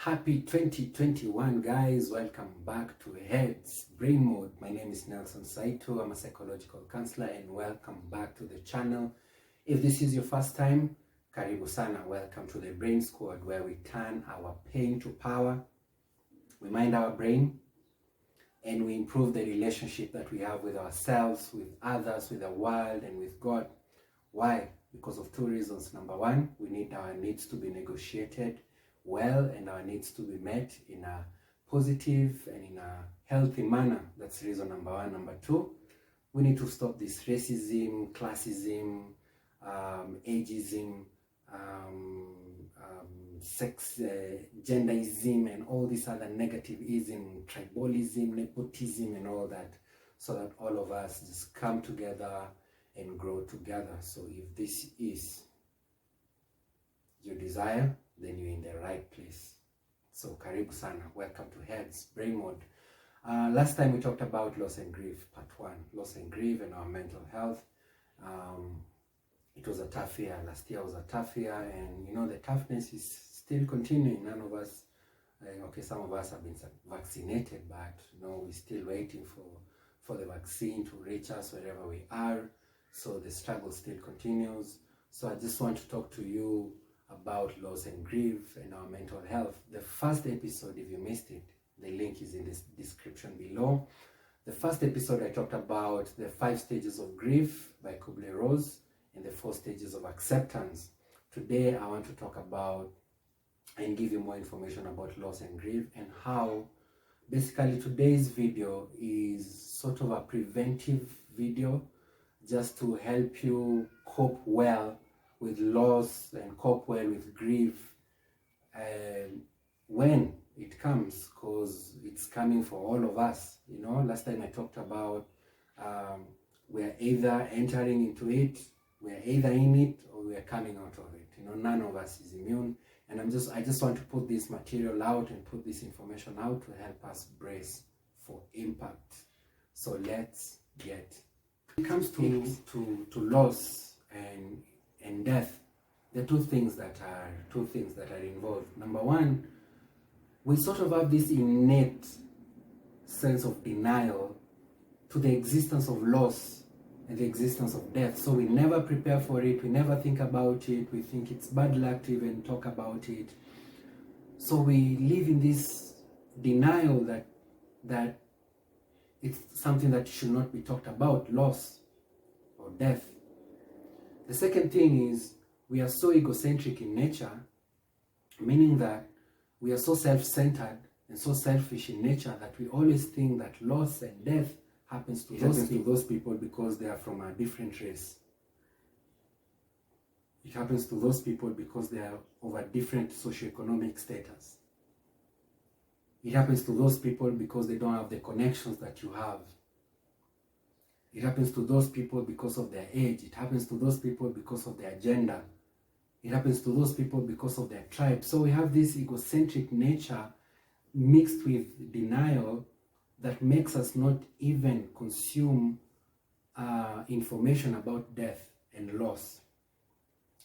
Happy 2021, guys. Welcome back to Heads Brain Mode. My name is Nelson Saito. I'm a psychological counselor, and welcome back to the channel. If this is your first time, karibu sana. Welcome to the Brain Squad, where we turn our pain to power, we mind our brain, and we improve the relationship that we have with ourselves, with others, with the world, and with God. Why? Because of two reasons. Number one, we need our needs to be negotiated well and our needs to be met in a positive and in a healthy manner. That's reason number one. Number two, we need to stop this racism, classism, ageism, sex, genderism, and all this other negativism, tribalism, nepotism, and all that, so that all of us just come together and grow together. So if this is your desire, then you're in the right place. So karibu sana. Welcome to Heads Brain Mode. Last time we talked about loss and grief, part one, loss and grief and our mental health. It was a tough year. Last year was a tough year, and you know, the toughness is still continuing. None of us, some of us have been vaccinated, but you know, we're still waiting for the vaccine to reach us wherever we are. So the struggle still continues. So I just want to talk to you about loss and grief and our mental health. The first episode, if you missed it, the link is in the description below. The first episode, I talked about the 5 stages of grief by Kubler-Ross and the 4 stages of acceptance. Today, I want to talk about and give you more information about loss and grief, and how basically today's video is sort of a preventive video just to help you cope well with loss and cope well with grief when it comes, because it's coming for all of us. You know, last time I talked about we're either entering into it, we're either in it, or we're coming out of it. You know, none of us is immune, and I just want to put this material out and put this information out to help us brace for impact. So let's get. When it comes to loss and death, there are two things that are involved. Number one, we sort of have this innate sense of denial to the existence of loss and the existence of death. So we never prepare for it, we never think about it, we think it's bad luck to even talk about it. So we live in this denial that it's something that should not be talked about, loss or death. The second thing is, we are so egocentric in nature, meaning that we are so self-centered and so selfish in nature that we always think that loss and death happens to those people because they are from a different race. It happens to those people because they are of a different socioeconomic status. It happens to those people because they don't have the connections that you have. It happens to those people because of their age. It happens to those people because of their gender. It happens to those people because of their tribe. So we have this egocentric nature mixed with denial that makes us not even consume information about death and loss.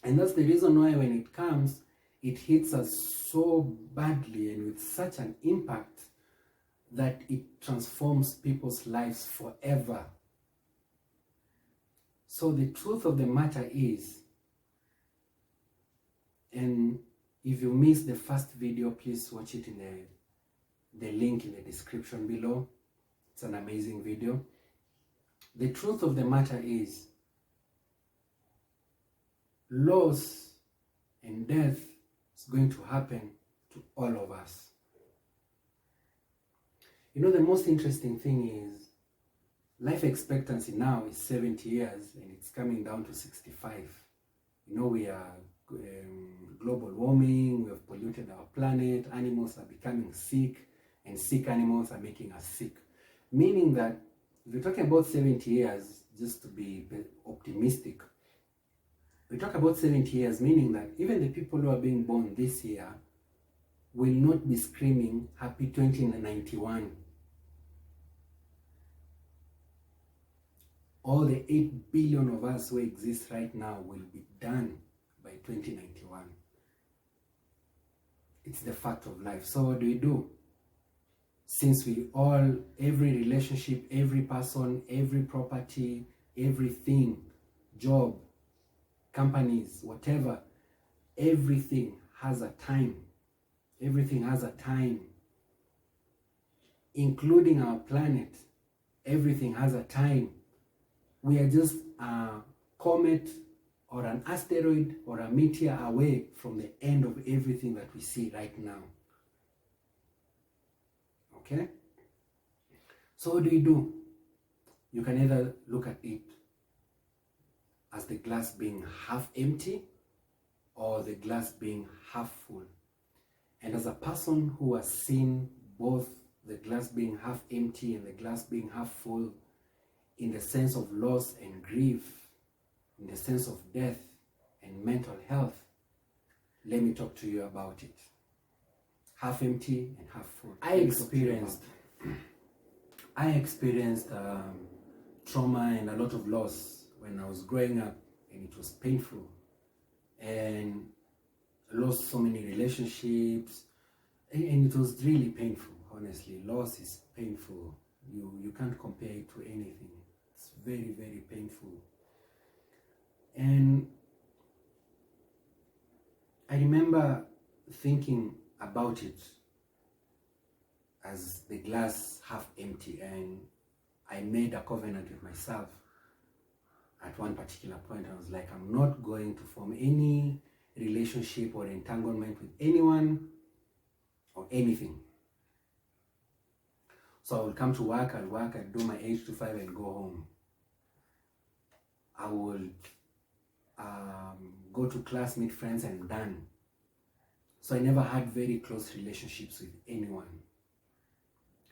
And that's the reason why when it comes, it hits us so badly and with such an impact that it transforms people's lives forever. So the truth of the matter is, and if you missed the first video, please watch it in the link in the description below. It's an amazing video. The truth of the matter is, loss and death is going to happen to all of us. You know, the most interesting thing is, life expectancy now is 70 years and it's coming down to 65. You know, we are global warming, we have polluted our planet, animals are becoming sick, and sick animals are making us sick. Meaning that if you're talking about 70 years, just to be optimistic, we talk about 70 years, meaning that even the people who are being born this year will not be screaming happy 2091. All the 8 billion of us who exist right now will be done by 2091. It's the fact of life. So what do? Since every relationship, every person, every property, everything, job, companies, whatever, everything has a time. Everything has a time. Including our planet, everything has a time. We are just a comet or an asteroid or a meteor away from the end of everything that we see right now. Okay? So what do? You can either look at it as the glass being half empty or the glass being half full. And as a person who has seen both the glass being half empty and the glass being half full, in the sense of loss and grief, in the sense of death and mental health, let me talk to you about it. Half empty and half full. I experienced trauma and a lot of loss when I was growing up, and it was painful. And I lost so many relationships, and it was really painful. Honestly, loss is painful. You can't compare it to anything. It's very, very painful. And I remember thinking about it as the glass half empty, and I made a covenant with myself at one particular point. I was like, I'm not going to form any relationship or entanglement with anyone or anything. So I will come to work, I'd do my 8 to 5 and go home. I would go to class, meet friends, and done. So I never had very close relationships with anyone,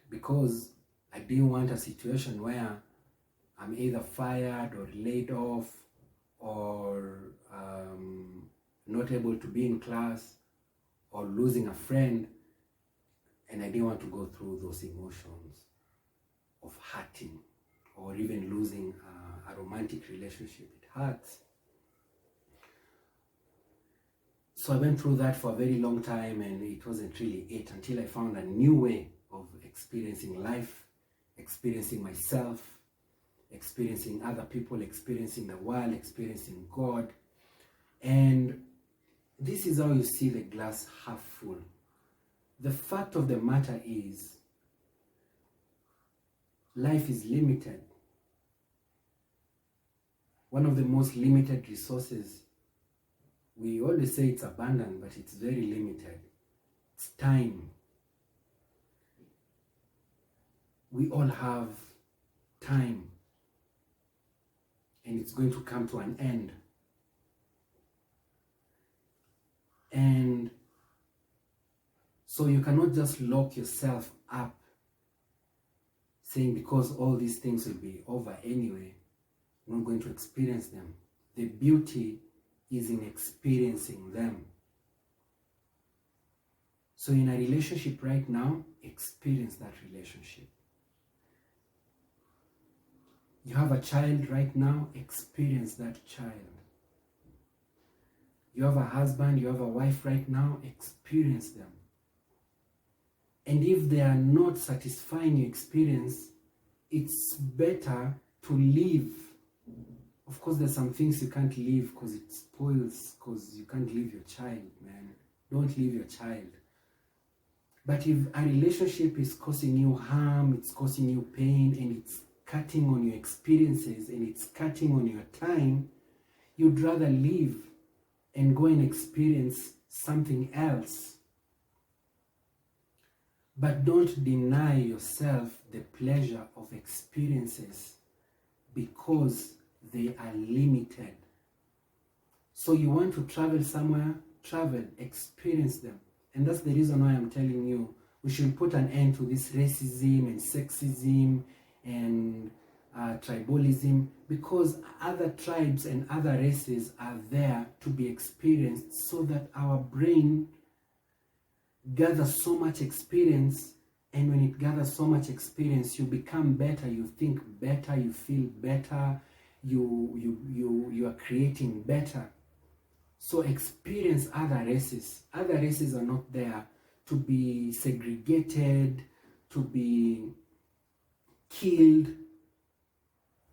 because I didn't want a situation where I'm either fired or laid off or not able to be in class or losing a friend. And I didn't want to go through those emotions of hurting or even losing a romantic relationship. It hurts. So I went through that for a very long time, and it wasn't really it until I found a new way of experiencing life, experiencing myself, experiencing other people, experiencing the world, experiencing God. And this is how you see the glass half full. The fact of the matter is, life is limited. One of the most limited resources, we always say it's abundant, but it's very limited. It's time. We all have time, and it's going to come to an end. And so you cannot just lock yourself up saying, because all these things will be over anyway, I'm not going to experience them. The beauty is in experiencing them. So in a relationship right now, experience that relationship. You have a child right now, experience that child. You have a husband, you have a wife right now, experience them. And if they are not satisfying your experience, it's better to leave. Of course, there's some things you can't leave because it spoils, because you can't leave your child, man. Don't leave your child. But if a relationship is causing you harm, it's causing you pain, and it's cutting on your experiences, and it's cutting on your time, you'd rather leave and go and experience something else. But don't deny yourself the pleasure of experiences, because they are limited. So you want to travel somewhere, travel, experience them. And that's the reason why I'm telling you, we should put an end to this racism and sexism and tribalism, because other tribes and other races are there to be experienced, so that our brain gathers so much experience. And when it gathers so much experience, you become better, you think better, you feel better, you are creating better. So experience other races. Other races are not there to be segregated, to be killed,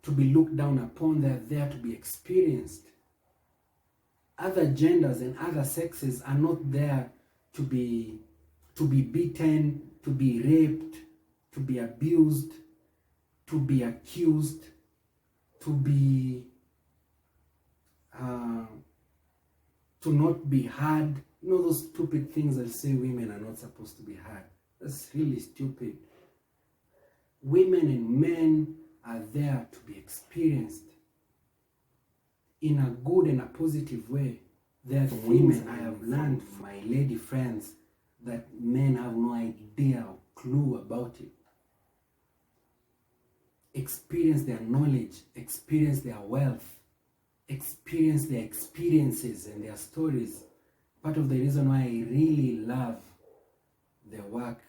to be looked down upon. They're there to be experienced. Other genders and other sexes are not there to be beaten, to be raped, to be abused, to be accused, to be to not be heard. You know those stupid things that say women are not supposed to be heard. That's really stupid. Women and men are there to be experienced in a good and a positive way. There are things I have learned from my lady friends that men have no idea or clue about it. Experience their knowledge, experience their wealth, experience their experiences and their stories. Part of the reason why I really love the work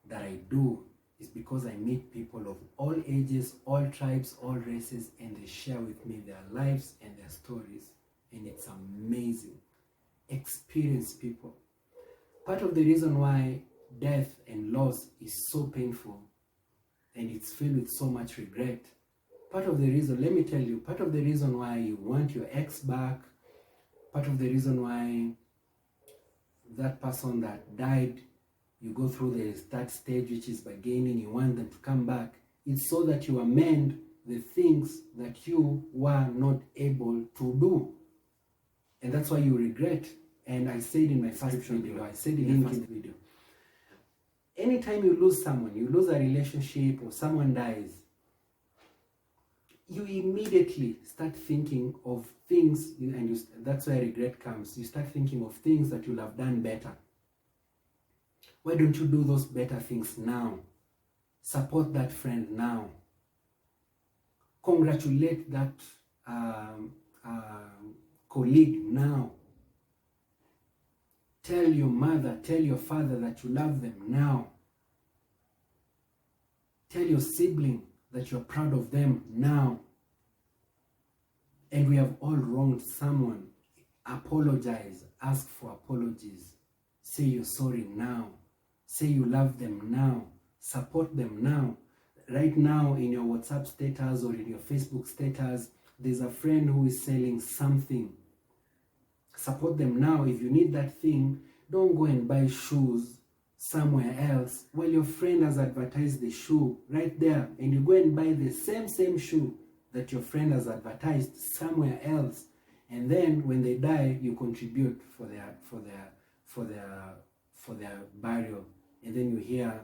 that I do is because I meet people of all ages, all tribes, all races, and they share with me their lives and their stories. And it's amazing. Experience people. Part of the reason why death and loss is so painful and it's filled with so much regret, part of the reason, let me tell you, part of the reason why you want your ex back, part of the reason why that person that died, you go through the third stage, which is bargaining, you want them to come back, it's so that you amend the things that you were not able to do. And that's why you regret. And I said in my first video, anytime you lose someone, you lose a relationship or someone dies, you immediately start thinking of things, and that's where regret comes. You start thinking of things that you'll have done better. Why don't you do those better things now? Support that friend now. Congratulate that colleague now. Tell your mother, tell your father that you love them now. Tell your sibling that you're proud of them now. And we have all wronged someone. Apologize. Ask for apologies. Say you're sorry now. Say you love them now. Support them now. Right now in your WhatsApp status or in your Facebook status, there's a friend who is selling something. Support them now. If you need that thing, don't go and buy shoes somewhere else while your friend has advertised the shoe right there, and you go and buy the same shoe that your friend has advertised somewhere else, and then when they die, you contribute for their burial, and then you hear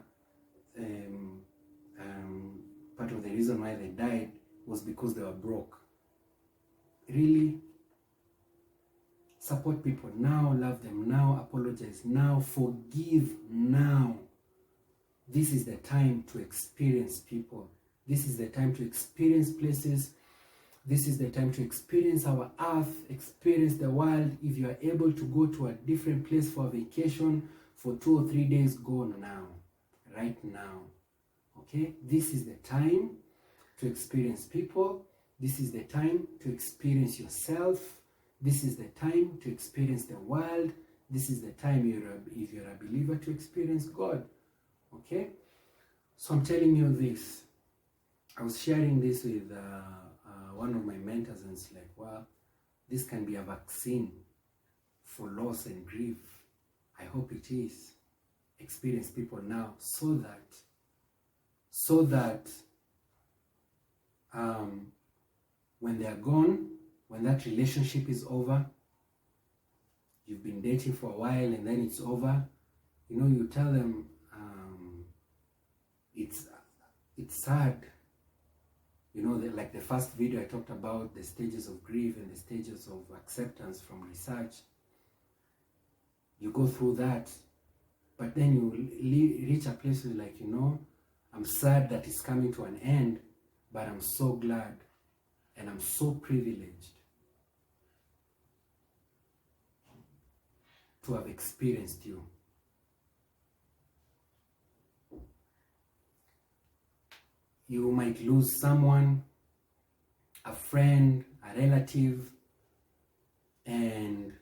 part of the reason why they died was because they were broke. Really? Support people now, love them now, apologize now, forgive now. This is the time to experience people. This is the time to experience places. This is the time to experience our earth, experience the world. If you are able to go to a different place for a vacation for 2 or 3 days, go now, right now. Okay? This is the time to experience people. This is the time to experience yourself. This is the time to experience the world. This is the time, if you're a believer, to experience God. Okay? So I'm telling you this. I was sharing this with one of my mentors, and it's like, well, this can be a vaccine for loss and grief. I hope it is. Experience people now so that when they are gone, when that relationship is over, you've been dating for a while and then it's over, you tell them it's sad. Like the first video I talked about the stages of grief and the stages of acceptance from research. You go through that, but then you reach a place where like, I'm sad that it's coming to an end, but I'm so glad and I'm so privileged to have experienced you. You might lose someone, a friend, a relative, and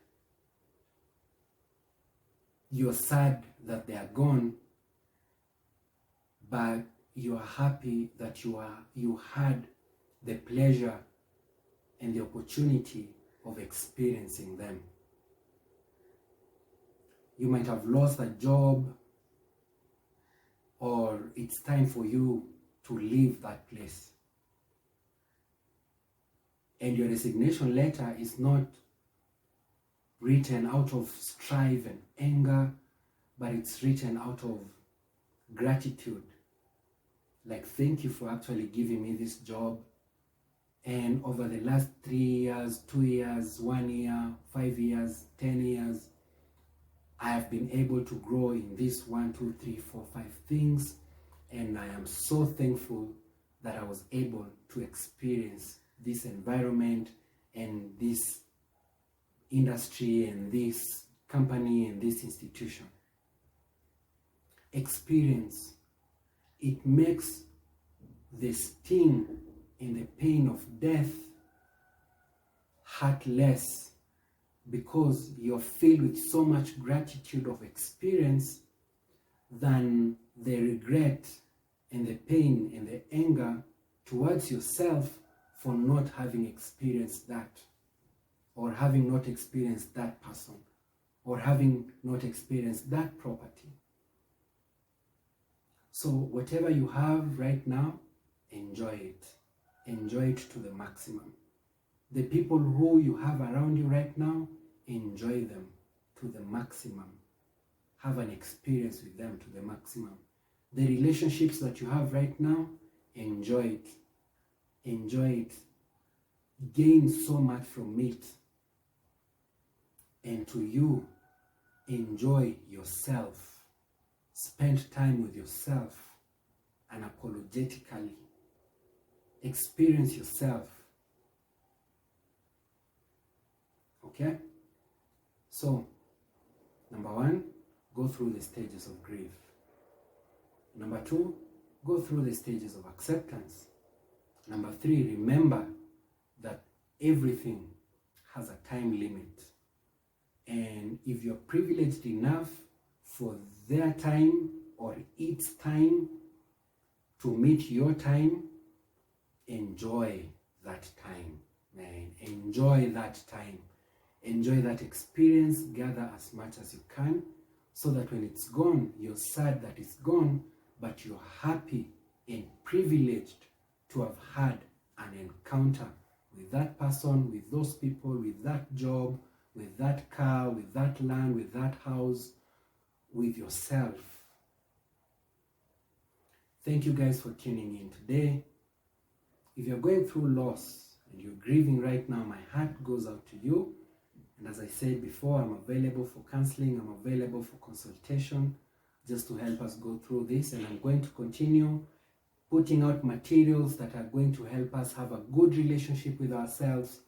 you're sad that they are gone, but you are happy that you had the pleasure and the opportunity of experiencing them. You might have lost a job, or it's time for you to leave that place. And your resignation letter is not written out of strife and anger, but it's written out of gratitude. Like, thank you for actually giving me this job. And over the last 3 years, 2 years, 1 year, 5 years, 10 years, I have been able to grow in this 1, 2, 3, 4, 5 things. And I am so thankful that I was able to experience this environment and this industry and this company and this institution. Experience. It makes the sting and the pain of death hurt less, because you're filled with so much gratitude of experience than the regret and the pain and the anger towards yourself for not having experienced that, or having not experienced that person, or having not experienced that property. So whatever you have right now, enjoy it. Enjoy it to the maximum. The people who you have around you right now, enjoy them to the maximum. Have an experience with them to the maximum. The relationships that you have right now, enjoy it. Enjoy it. Gain so much from it. And to you, enjoy yourself. Spend time with yourself unapologetically. Experience yourself. Okay? So, number 1, go through the stages of grief. Number 2, go through the stages of acceptance. Number 3, remember that everything has a time limit. And if you're privileged enough for their time or its time to meet your time, enjoy that time, man. Enjoy that time. Enjoy that experience. Gather as much as you can, so that when it's gone, you're sad that it's gone, but you're happy and privileged to have had an encounter with that person, with those people, with that job, with that car, with that land, with that house, with yourself. Thank you guys for tuning in today. If you're going through loss and you're grieving right now, my heart goes out to you. And as I said before, I'm available for counseling, I'm available for consultation, just to help us go through this. And I'm going to continue putting out materials that are going to help us have a good relationship with ourselves,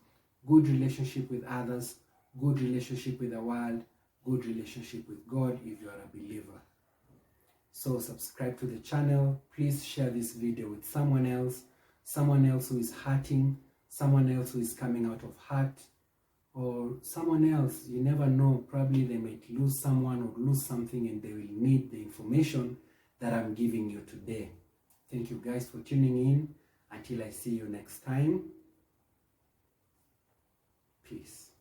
good relationship with others, good relationship with the world, good relationship with God if you are a believer. So subscribe to the channel. Please share this video with someone else who is hurting, someone else who is coming out of hurt, or someone else, you never know, probably they might lose someone or lose something and they will need the information that I'm giving you today. Thank you guys for tuning in. Until I see you next time, peace.